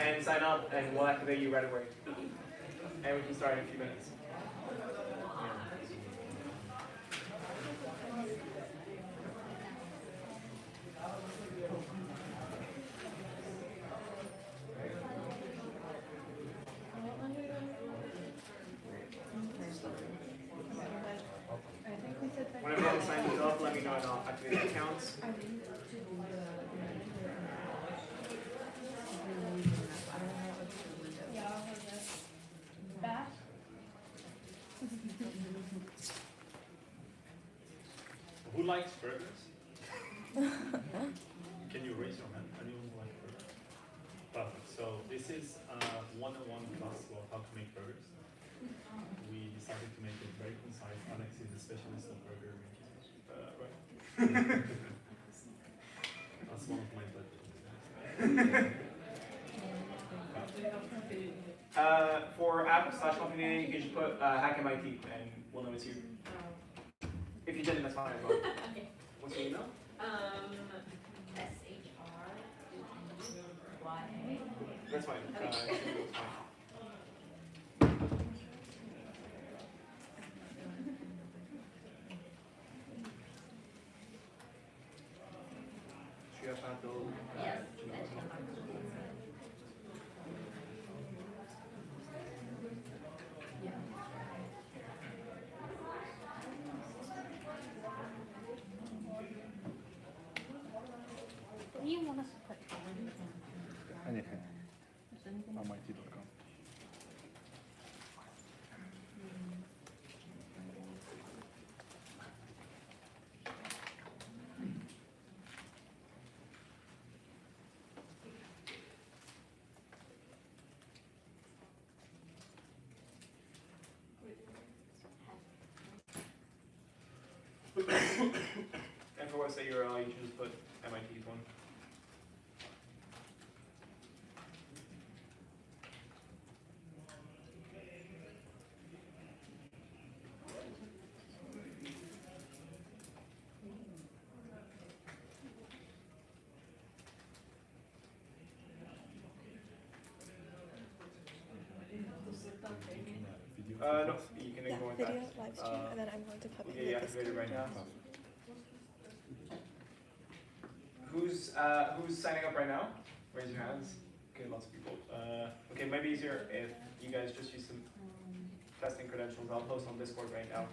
and sign up, and we'll activate you right away. And we can start in a few minutes. Whenever you sign it up, let me know and I'll activate the accounts. Who likes burgers? Can you raise your hand? Anyone who likes burgers? Perfect. So this is a one-on-one class of how to make burgers. We decided to make it very concise. Alex is a specialist of burger making. Right? That's one of my budgets. For app/company name, you can just put hack MIT and we'll know it's you. If you didn't, that's fine as well. Okay. What's your email? SHREYA. That's fine. It's fine. Should you have to Yes. What do you want us to put? Anything. MIT.com. And for what's the URL, you can just put MIT's one. No, you can Yeah, ignore video that. live stream, and then I'm going to put Yeah, in you the activated Discord. right now. Who's signing up right now? Raise your hands. Okay, lots of people. Okay, might be easier if you guys just use some testing credentials. I'll post on Discord right now.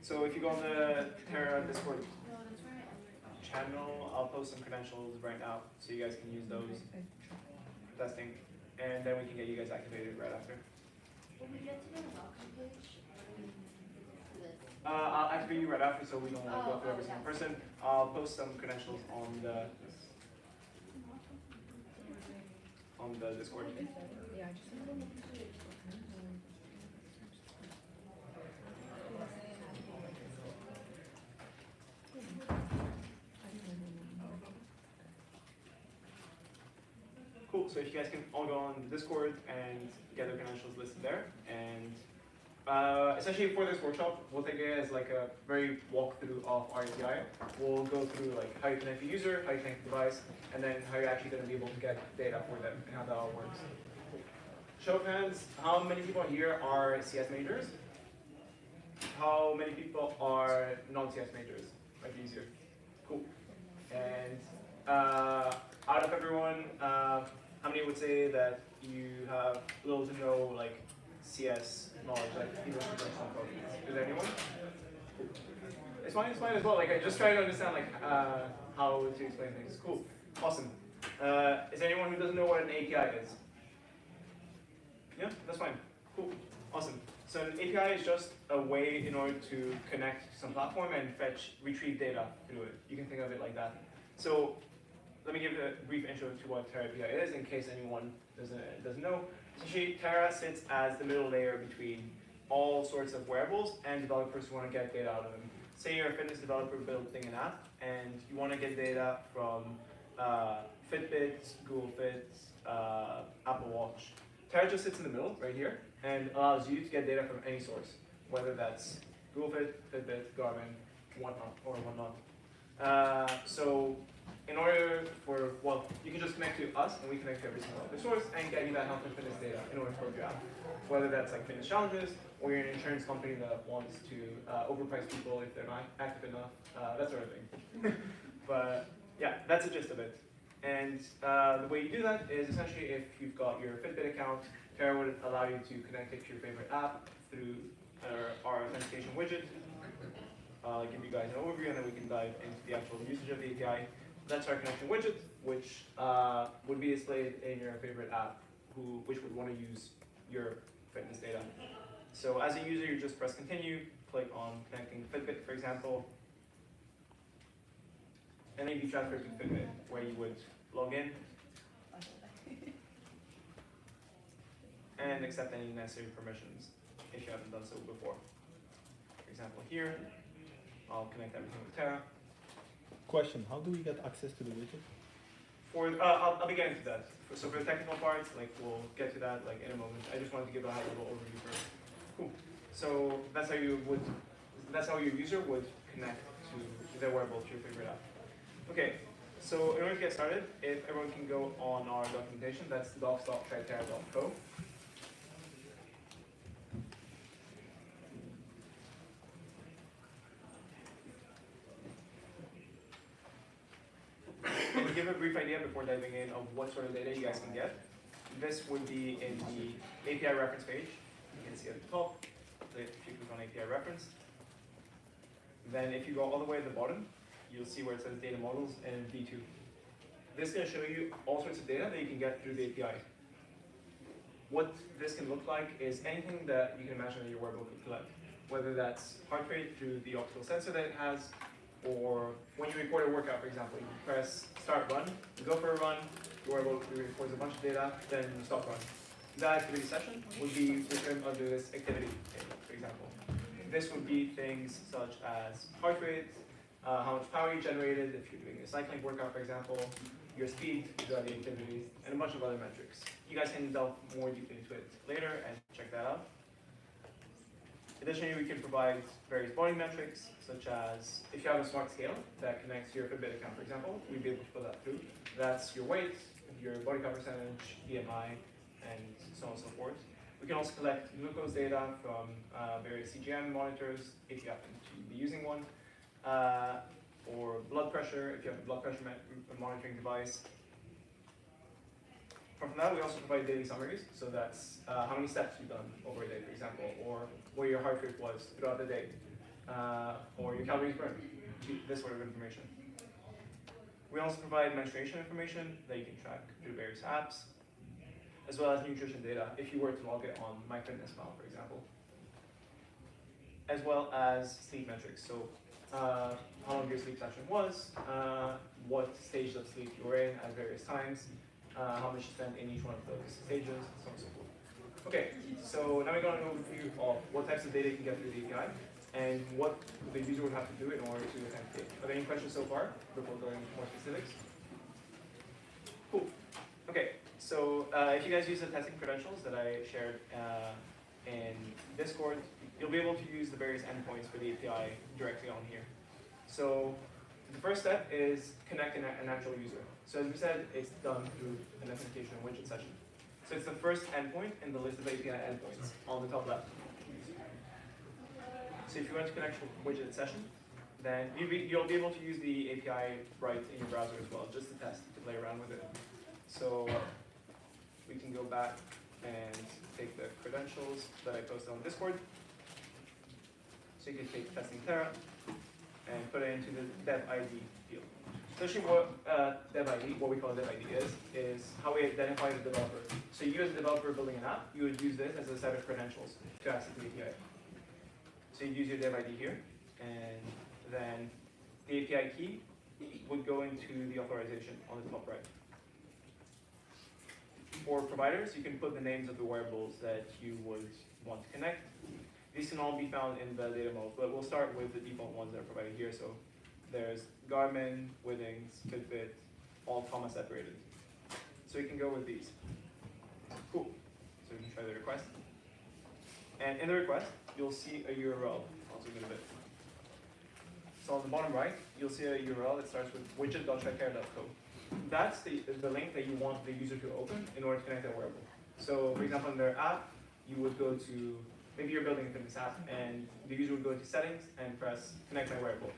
So if you go on the Terra Discord channel, I'll post some credentials right now so you guys can use those for testing. And then we can get you guys activated right after. When we get to the welcome page, I'll activate you right after so we don't go through every single person. I'll post some credentials on the Discord. Cool, so if you guys can all go on the Discord and get the credentials listed there. And essentially for this workshop, we'll take it as like a very walkthrough of our API. We'll go through like how you connect the user, how you connect the device, and then how you're actually going to be able to get data for them and how that all works. Show of hands, how many people here are CS majors? How many people are non-CS majors? Might be easier. Cool. And out of everyone, how many would say that you have little to no like CS knowledge, like even like some programs? Is there anyone? Cool. It's fine as well. Like I just try to understand like how to explain things. Cool, awesome. Is there anyone who doesn't know what an API is? Yeah, that's fine. Cool, awesome. So an API is just a way in order to connect to some platform and retrieve data through it. You can think of it like that. So let me give a brief intro to what Terra API is in case anyone doesn't know. Essentially, Terra sits as the middle layer between all sorts of wearables and developers who want to get data out of them. Say you're a fitness developer building an app and you want to get data from Fitbit, Google Fit, Apple Watch. Terra just sits in the middle right here and allows you to get data from any source, whether that's Google Fit, Fitbit, Garmin, whatnot or whatnot. So in order for, well, you can just connect to us and we connect to every single other source and get you that health and fitness data in order to work your app. Whether that's like fitness challenges or you're an insurance company that wants to overprice people if they're not active enough, that sort of thing. But yeah, that's the gist of it. And the way you do that is essentially if you've got your Fitbit account, Terra would allow you to connect it to your favorite app through our authentication widget. I'll give you guys an overview and then we can dive into the actual usage of the API. That's our connection widget, which would be displayed in your favorite app, which would want to use your fitness data. So as a user, you just press continue, click on connecting Fitbit, for example, and then you transfer to Fitbit, where you would log in and accept any necessary permissions if you haven't done so before. For example, here, I'll connect everything with Terra. Question, how do we get access to the widget? I'll be getting to that. So for the technical parts, like we'll get to that like in a moment. I just wanted to give a high-level overview first. Cool. So that's how your user would connect to their wearable to your favorite app. Okay. So in order to get started, if everyone can go on our documentation, that's docs.tryterra.co. And to give a brief idea before diving in of what sort of data you guys can get, this would be in the API reference page. You can see at the top, if you click on API reference. Then if you go all the way at the bottom, you'll see where it says data models and V2. This is going to show you all sorts of data that you can get through the API. What this can look like is anything that you can imagine that your wearable could collect, whether that's heart rate through the optical sensor that it has, or when you record a workout, for example, you press start run, you go for a run, your wearable records a bunch of data, then you stop run. That activity session would be returned under this activity table, for example. This would be things such as heart rate, how much power you generated if you're doing a cycling workout, for example, your speed throughout the activities, and a bunch of other metrics. You guys can delve more deeply into it later and check that out. Additionally, we can provide various body metrics, such as if you have a smart scale that connects to your Fitbit account, for example, we'd be able to put that through. That's your weight, your body fat percentage, BMI, and so on and so forth. We can also collect glucose data from various CGM monitors, if you happen to be using one, or blood pressure, if you have a blood pressure monitoring device. From that, we also provide daily summaries, so that's how many steps you've done over a day, for example, or where your heart rate was throughout the day, or your calories burned, this sort of information. We also provide menstruation information that you can track through various apps, as well as nutrition data if you were to log it on MyFitnessPal, for example, as well as sleep metrics. So how long your sleep session was, what stage of sleep you were in at various times, how much you spent in each one of those stages, so on and so forth. Okay, so now we're going to go overview of what types of data you can get through the API and what the user would have to do in order to authenticate. Are there any questions so far before going into more specifics? Cool. Okay, so if you guys use the testing credentials that I shared in Discord, you'll be able to use the various endpoints for the API directly on here. So the first step is connecting an actual user. So as we said, it's done through an authentication widget session. So it's the first endpoint in the list of API endpoints on the top left. So if you want to connect a widget session, then you'll be able to use the API right in your browser as well, just to test, to play around with it. So we can go back and take the credentials that I posted on Discord. So you can take testing Terra and put it into the dev ID field. Essentially what dev ID, what we call dev ID is how we identify the developer. So you as a developer building an app, you would use this as a set of credentials to access the API. So you use your dev ID here, and then the API key would go into the authorization on the top right. For providers, you can put the names of the wearables that you would want to connect. These can all be found in the data model, but we'll start with the default ones that are provided here. So there's Garmin, Withings, Fitbit, all comma separated. So you can go with these. Cool. So we can try the request. And in the request, you'll see a URL. I'll zoom in a bit. So on the bottom right, you'll see a URL that starts with widget.checkout.co. That's the link that you want the user to open in order to connect their wearable. So for example, in their app, you would go to, maybe you're building a fitness app, and the user would go to settings and press connect my wearable.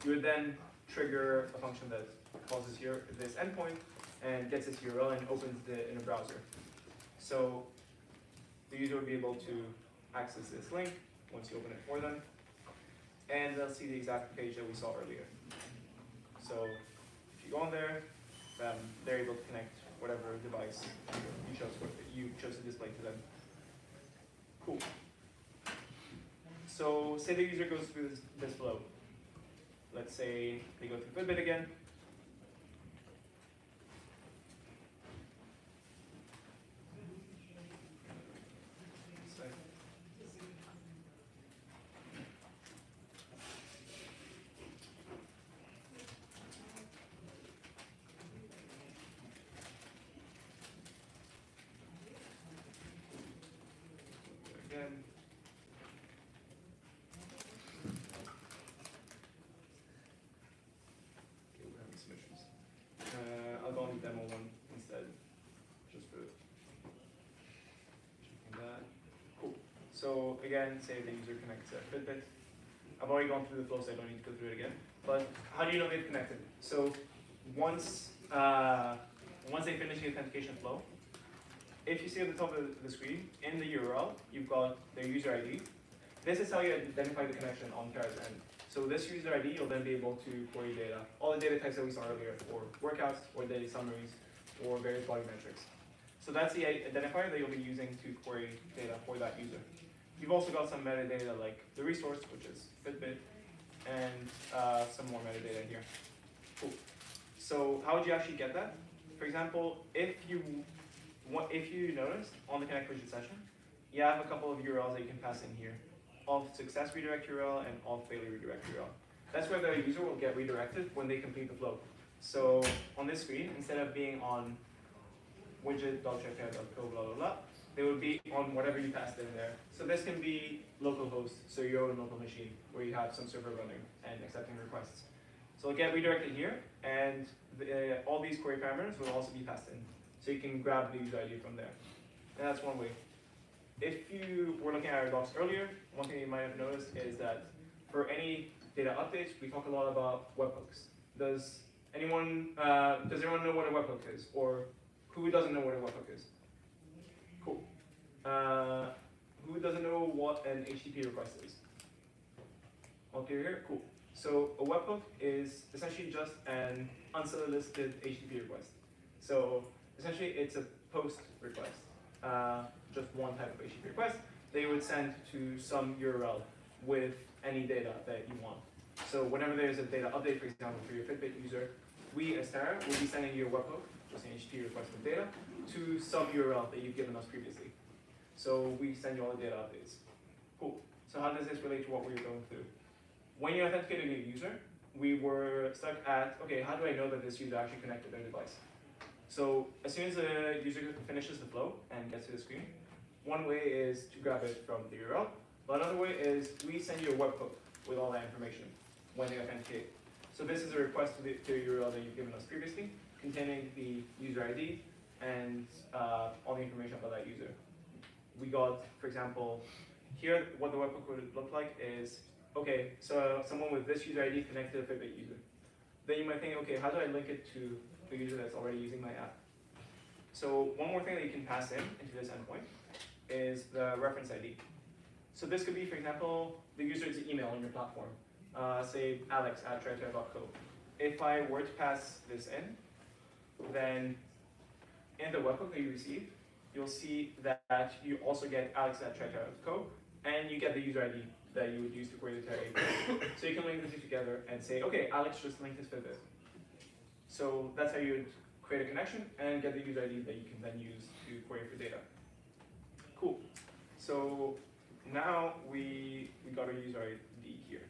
You would then trigger a function that calls this endpoint and gets this URL and opens it in a browser. So the user would be able to access this link once you open it for them, and they'll see the exact page that we saw earlier. So if you go on there, they're able to connect whatever device you chose to display to them. Cool. So say the user goes through this flow. Let's say they go through Fitbit again. Again. Okay, we're having some issues. I'll go on the demo one instead, just for checking that. Cool. So again, say the user connects a Fitbit. I've already gone through the flow, so I don't need to go through it again. But how do you know they've connected? So once they finish the authentication flow, if you see at the top of the screen, in the URL, you've got their user ID. This is how you identify the connection on Terra's end. So this user ID, you'll then be able to query data, all the data types that we saw earlier for workouts, or daily summaries, or various body metrics. So that's the identifier that you'll be using to query data for that user. You've also got some metadata like the resource, which is Fitbit, and some more metadata here. Cool. So how would you actually get that? For example, if you notice on the connect widget session, you have a couple of URLs that you can pass in here. Of success redirect URL and of failure redirect URL. That's where the user will get redirected when they complete the flow. So on this screen, instead of being on widget.checkout.co blah blah blah, they would be on whatever you passed in there. So this can be localhost, so your own local machine, where you have some server running and accepting requests. So it'll get redirected here, and all these query parameters will also be passed in. So you can grab the user ID from there. And that's one way. If you were looking at our docs earlier, one thing you might have noticed is that for any data updates, we talk a lot about webhooks. Does everyone know what a webhook is? Or who doesn't know what a webhook is? Cool. Who doesn't know what an HTTP request is? All clear here? Cool. So a webhook is essentially just an unsolicited HTTP request. So essentially it's a post request, just one type of HTTP request that you would send to some URL with any data that you want. So whenever there's a data update, for example, for your Fitbit user, we as Terra will be sending you a webhook, just an HTTP request with data, to some URL that you've given us previously. So we send you all the data updates. Cool. So how does this relate to what we were going through? When you authenticated a user, we were stuck at, okay, how do I know that this user actually connected their device? So as soon as the user finishes the flow and gets to the screen, one way is to grab it from the URL, but another way is we send you a webhook with all that information when they authenticate. So this is a request to the URL that you've given us previously, containing the user ID and all the information about that user. We got, for example, here what the webhook would look like is, okay, so someone with this user ID connected a Fitbit user. Then you might think, okay, how do I link it to the user that's already using my app? So one more thing that you can pass into this endpoint is the reference ID. So this could be, for example, the user's email on your platform, say alex@terra.co. If I were to pass this in, then in the webhook that you receive, you'll see that you also get alex@terra.co, and you get the user ID that you would use to query the Terra API. So you can link the two together and say, okay, Alex just linked his Fitbit. So that's how you would create a connection and get the user ID that you can then use to query for data. Cool. So now we got a user ID here.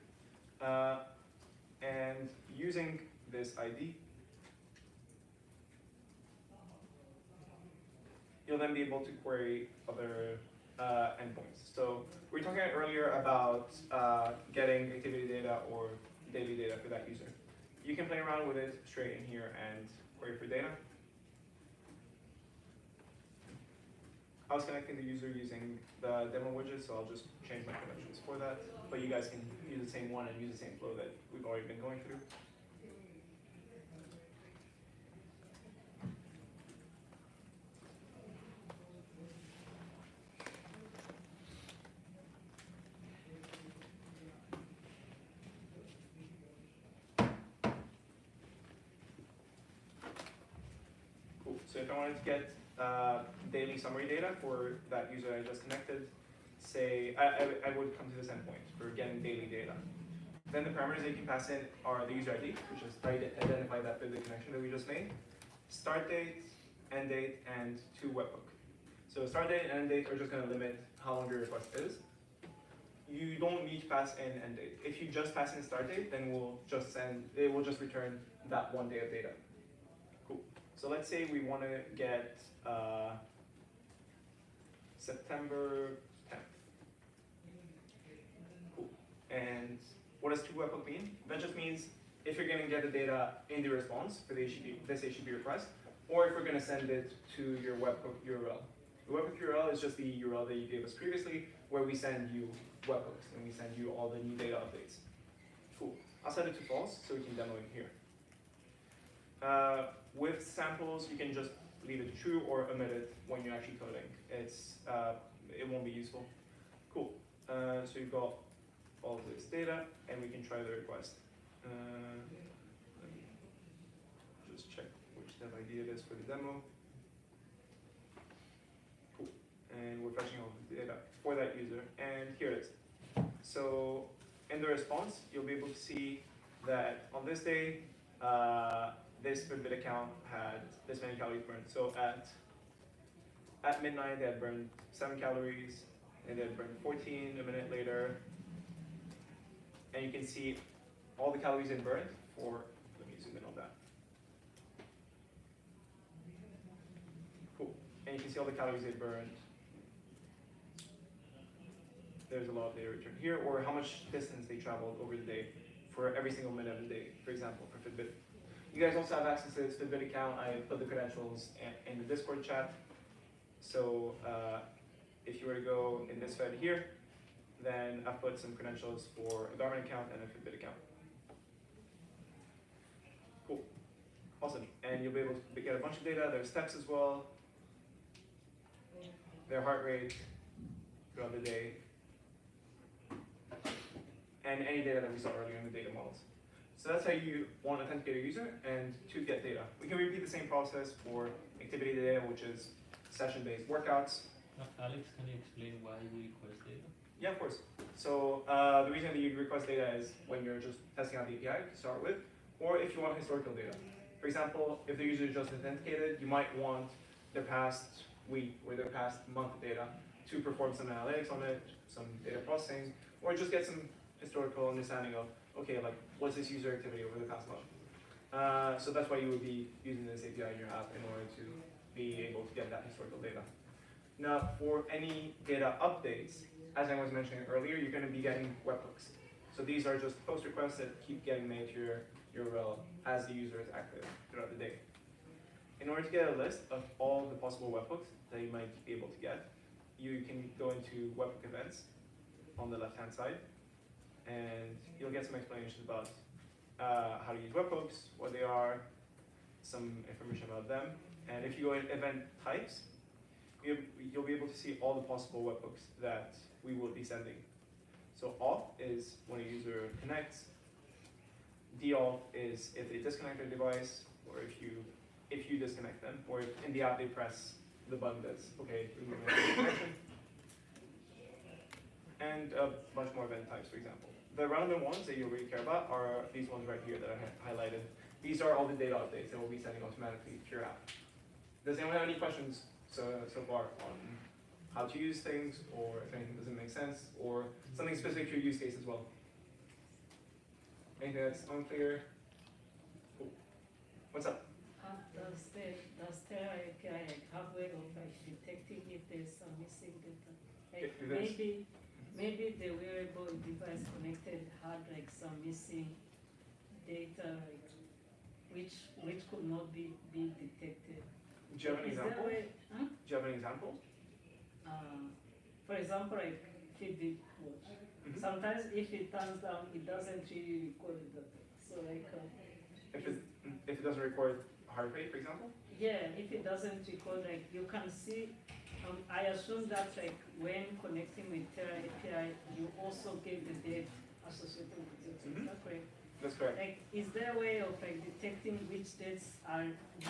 And using this ID, you'll then be able to query other endpoints. So we were talking earlier about getting activity data or daily data for that user. You can play around with it straight in here and query for data. I was connecting the user using the demo widget, so I'll just change my credentials for that. But you guys can use the same one and use the same flow that we've already been going through. Cool. So if I wanted to get daily summary data for that user I just connected, say I would come to this endpoint for getting daily data. Then the parameters that you can pass in are the user ID, which is identify that with the connection that we just made, start date, end date, and to webhook. So start date and end date are just going to limit how long your request is. You don't need to pass in end date. If you just pass in start date, then it will just return that one day of data. Cool. So let's say we want to get September 10th. Cool. And what does to webhook mean? That just means if you're going to get the data in the response for this HTTP request, or if we're going to send it to your webhook URL. The webhook URL is just the URL that you gave us previously, where we send you webhooks and we send you all the new data updates. Cool. I'll set it to false so we can demo it here. With samples, you can just leave it true or omit it when you're actually coding. It won't be useful. Cool. So you've got all this data, and we can try the request. Let me just check which dev ID it is for the demo. Cool. And we're fetching all the data for that user, and here it is. So in the response, you'll be able to see that on this day, this Fitbit account had this many calories burned. So at midnight, they had burned 7 calories, and they had burned 14 a minute later. And you can see all the calories it burned for, let me zoom in on that. Cool. And you can see all the calories it burned. There's a lot of data returned here, or how much distance they traveled over the day for every single minute of the day, for example, for Fitbit. You guys also have access to this Fitbit account. I put the credentials in the Discord chat. So if you were to go in this thread here, then I've put some credentials for a Garmin account and a Fitbit account. Cool. Awesome. And you'll be able to get a bunch of data. There's steps as well. Their heart rate throughout the day. And any data that we saw earlier in the data models. So that's how you want to authenticate a user and to get data. We can repeat the same process for activity data, which is session-based workouts. Alex, can you explain why we request data? Yeah, of course. So the reason that you request data is when you're just testing out the API to start with, or if you want historical data. For example, if the user is just authenticated, you might want their past week or their past month data to perform some analytics on it, some data processing, or just get some historical understanding of, okay, like what's this user activity over the past month. So that's why you would be using this API in your app in order to be able to get that historical data. Now, for any data updates, as I was mentioning earlier, you're going to be getting webhooks. So these are just post requests that keep getting made to your URL as the user is active throughout the day. In order to get a list of all the possible webhooks that you might be able to get, you can go into webhook events on the left-hand side, and you'll get some explanations about how to use webhooks, what they are, some information about them. And if you go in event types, you'll be able to see all the possible webhooks that we will be sending. So off is when a user connects. Deoff is if they disconnect their device, or if you disconnect them, or if in the app they press the button that's okay, removing the connection. And a bunch more event types, for example. The relevant ones that you really care about are these ones right here that I have highlighted. These are all the data updates that we'll be sending automatically to your app. Does anyone have any questions so far on how to use things, or if anything doesn't make sense, or something specific to your use case as well? Anything that's unclear? Cool. What's up? Does Terra API have way of like detecting if there's some missing data? Like If there's- maybe the wearable device connected had like some missing which could not be detected. Do you have an Is there a example? way, huh? Do you have an example? For example, like feed the watch. Mhm. Sometimes if it turns down, it doesn't really record the data. So like, If it doesn't record heart rate, for example? yeah, if it doesn't record, like you can see, I assume that like when connecting with Terra API, you also get the date associated with it. Mhm. Is that correct? That's correct. Like, is there a way of like detecting which dates are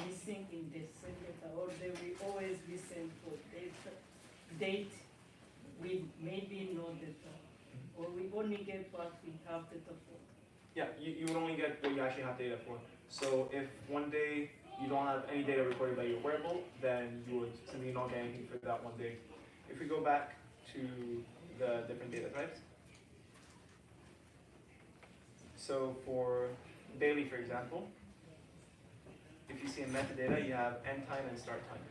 missing in the same data, or they will always be sent for date with maybe no data, or we only get what we have data for? Yeah, you would only get what you actually have data for. So if one day you don't have any data recorded by your wearable, then you would simply not get anything for that one day. If we go back to the different data types, so for daily, for example, if you see in metadata, you have end time and start time.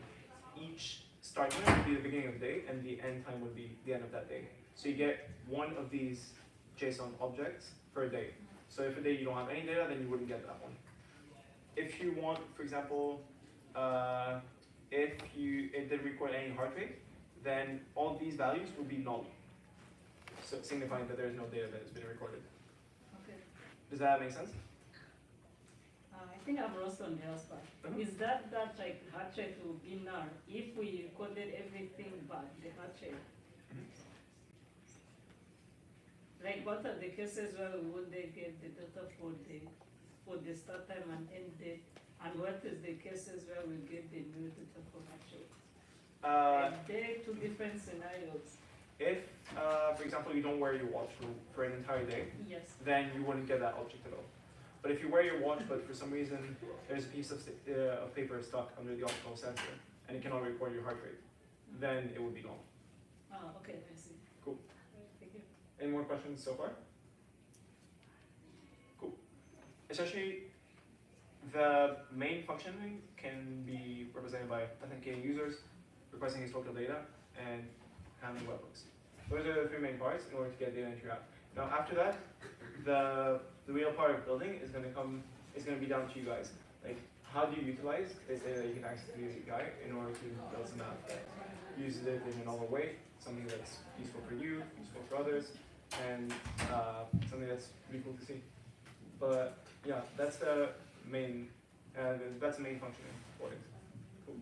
Each start time would be the beginning of the day, and the end time would be the end of that day. So you get one of these JSON objects per day. So if a day you don't have any data, then you wouldn't get that one. If you want, for example, if it didn't record any heart rate, then all these values would be null, so signifying that there is no data that has been recorded. Okay. Does that make sense? I think I'm lost on the last part. Mhm. Is that like heart rate will be null if we recorded everything but the heart rate? Mhm. Like what are the cases where we would they get the data for the start time and end date? And what is the cases where we get the new data for heart rate? Like, they're two different scenarios. If, for example, you don't wear your watch for an entire day, Yes. then you wouldn't get that object at all. But if you wear your watch, but for some reason there's a piece of paper stuck under the optical sensor and it cannot record your heart rate, then it would be null. Okay, I see. Cool. Thank you. Any more questions so far? Cool. Essentially, the main functioning can be represented by authenticating users, requesting historical data, and handling webhooks. Those are the three main parts in order to get data into your app. Now, after that, the real part of building is going to be down to you guys. Like, how do you utilize this data that you can access to the API in order to build some app that uses it in a novel way, something that's useful for you, useful for others, and something that's really cool to see. But yeah, that's the main functioning for it. Cool.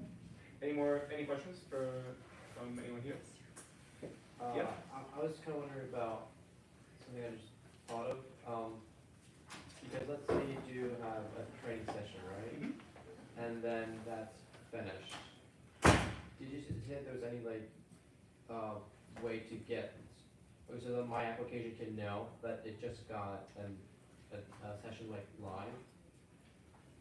Any questions from anyone here? Yeah. I was kind of wondering about something I just thought of. Because let's say you do have a training session, right? Mhm. And then that's finished. Did you say there was any like way to get so that my application can know that it just got a session like live?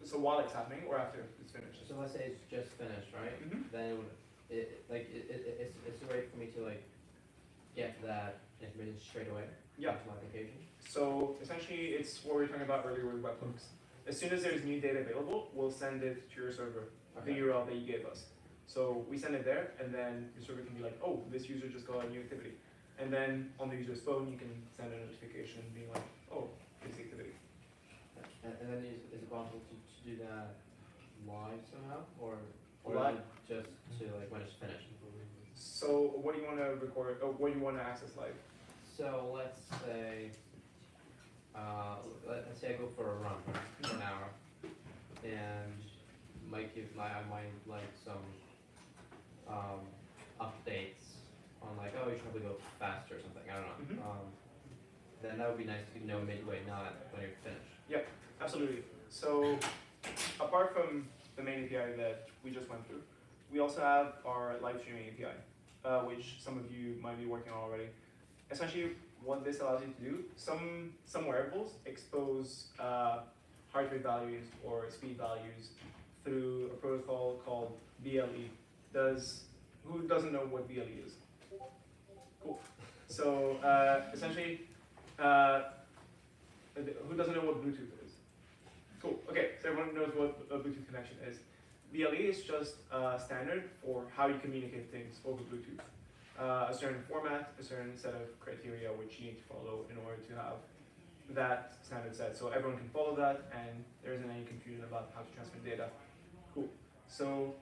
So while it's happening or after it's finished? So let's say it's just finished, right? Mhm. Then it's a way for me to like get that information straight away. Yeah. Into my application. So essentially, it's what we were talking about earlier with webhooks. As soon as there's new data available, we'll send it to your server, the Okay. URL that you gave us. So we send it there, and then your server can be like, oh, this user just got a new activity. And then on the user's phone, you can send a notification being like, oh, this activity. And then is it possible to do that live somehow, or Live. is it just to like when it's finished? So what do you want to record? Oh, what do you want to access live? So let's say I go for a run for an hour, and I might like some updates on like, oh, you should probably go faster or something. I don't know. Mhm. Then that would be nice to know midway, not when you're finished. Absolutely. So apart from the main API that we just went through, we also have our live streaming API, which some of you might be working on already. Essentially, what this allows you to do, some wearables expose heart rate values or speed values through a protocol called BLE. Who doesn't know what BLE is? Cool. So essentially, who doesn't know what Bluetooth is? Cool. Okay, so everyone knows what a Bluetooth connection is. BLE is just standard for how you communicate things over Bluetooth. A certain format, a certain set of criteria which you need to follow in order to have that standard set, so everyone can follow that, and there isn't any confusion about how to transmit data. Cool. So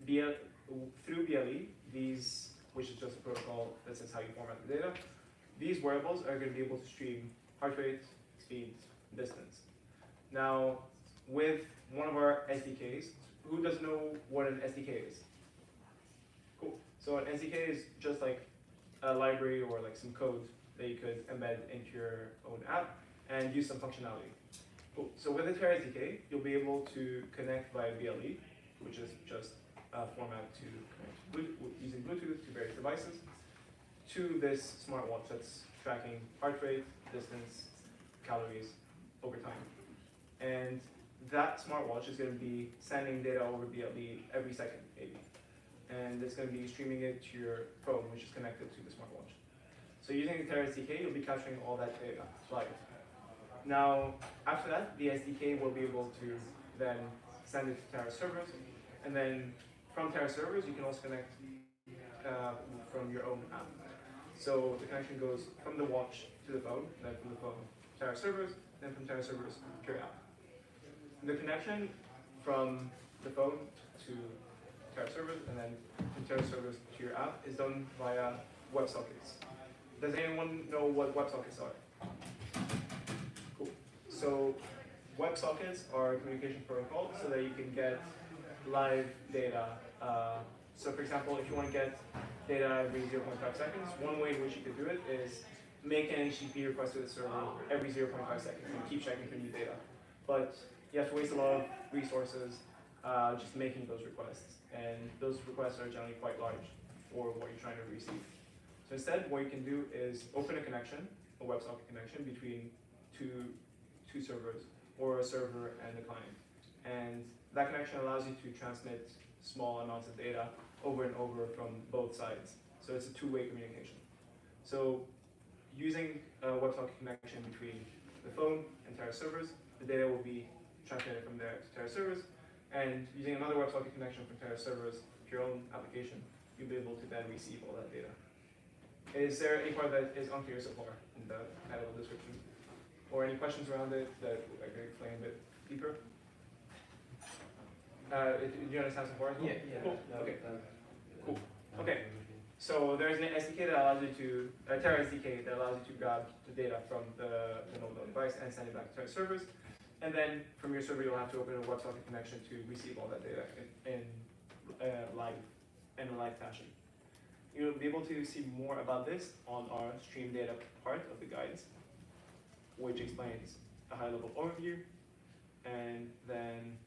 through BLE, these, which is just a protocol that says how you format the data, these wearables are going to be able to stream heart rate, speed, distance. Now, with one of our SDKs, who doesn't know what an SDK is? Cool. So an SDK is just like a library or like some code that you could embed into your own app and use some functionality. Cool. So with the Terra SDK, you'll be able to connect via BLE, which is just a format to connect using Bluetooth to various devices, to this smartwatch that's tracking heart rate, distance, calories over time. And that smartwatch is going to be sending data over BLE every second, maybe. And it's going to be streaming it to your phone, which is connected to the smartwatch. So using the Terra SDK, you'll be capturing all that data live. Now, after that, the SDK will be able to then send it to Terra servers, and then from Terra servers, you can also connect from your own app. So the connection goes from the watch to the phone, then from the phone to Terra servers, then from Terra servers to your app. The connection from the phone to Terra servers, and then from Terra servers to your app is done via WebSockets. Does anyone know what WebSockets are? Cool. So WebSockets are a communication protocol so that you can get live data. So for example, if you want to get data every 0.5 seconds, one way in which you could do it is make an HTTP request to the server every 0.5 seconds and keep checking for new data. But you have to waste a lot of resources just making those requests. And those requests are generally quite large for what you're trying to receive. So instead, what you can do is open a connection, a WebSocket connection between two servers, or a server and a client. And that connection allows you to transmit small amounts of data over and over from both sides. So it's a two-way communication. So using a WebSocket connection between the phone and Terra servers, the data will be transmitted from there to Terra servers. And using another WebSocket connection from Terra servers to your own application, you'll be able to then receive all that data. Is there any part that is unclear so far in the high-level description? Or any questions around it that I can explain a bit deeper? Do you understand so far? Yeah. Cool. Okay. Cool. Okay. So there's an SDK that allows you to, a Terra SDK that allows you to grab the data from the mobile device and send it back to Terra servers. And then from your server, you'll have to open a WebSocket connection to receive all that data in a live fashion. You'll be able to see more about this on our stream data part of the guides, which explains a high-level overview. And then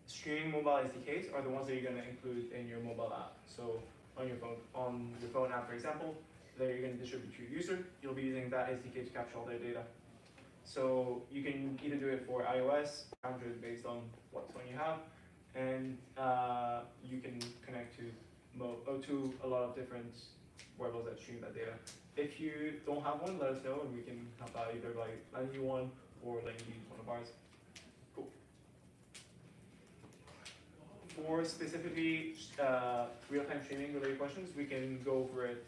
streaming mobile SDKs are the ones that you're going to include in your mobile app. So on your phone app, for example, that you're going to distribute to your user, you'll be using that SDK to capture all their data. So you can either do it for iOS, Android, based on what phone you have, and you can connect to a lot of different wearables that stream that data. If you don't have one, let us know, and we can help out either by letting you one or letting you use one of ours. Cool. For specifically real-time streaming related questions, we can go over it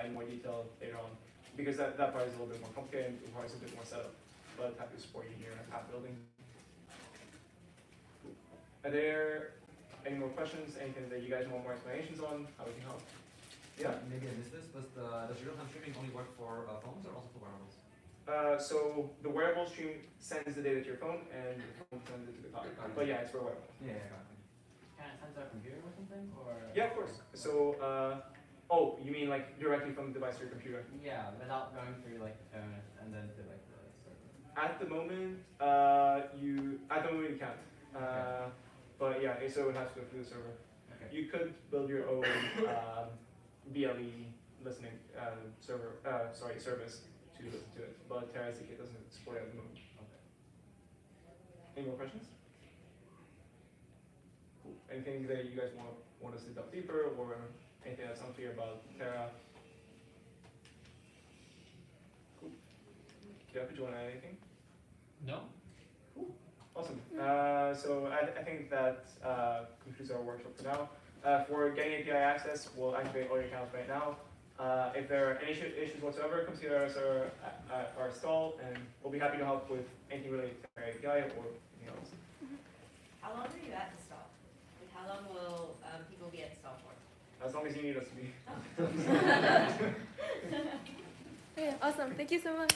in more detail later on, because that part is a little bit more complicated and requires a bit more setup, but happy to support you in your app building. Cool. Are there any more questions? Anything that you guys want more explanations on? How we can help? Yeah. Maybe I missed this, but does real-time streaming only work for phones or also for wearables? So the wearable stream sends the data to your phone, and the phone sends it to the cloud. But yeah, it's for wearable. Yeah, got it. Can it send to a computer or something? Or Yeah, of course. So, oh, you mean like directly from the device to your computer? yeah, without going through like the phone and then to like the server. At the moment, you can't. But yeah, so it has to go through the server. Okay. You could build your own BLE listening service to listen to it, but Terra SDK doesn't support it at the moment. Okay. Any more questions? Cool. Anything that you guys want us to delve deeper, or anything that's unclear about Terra? Cool. Jeff, do you want to add anything? No? Awesome. So I think that concludes our workshop for now. For getting API access, we'll activate all your accounts right now. If there are any issues whatsoever, come see us at our stall, and we'll be happy to help with anything related to our API or anything else. How long are you at the stall? Like, how long will people be at the stall for? As long as you need us to be. Okay, awesome. Thank you so much.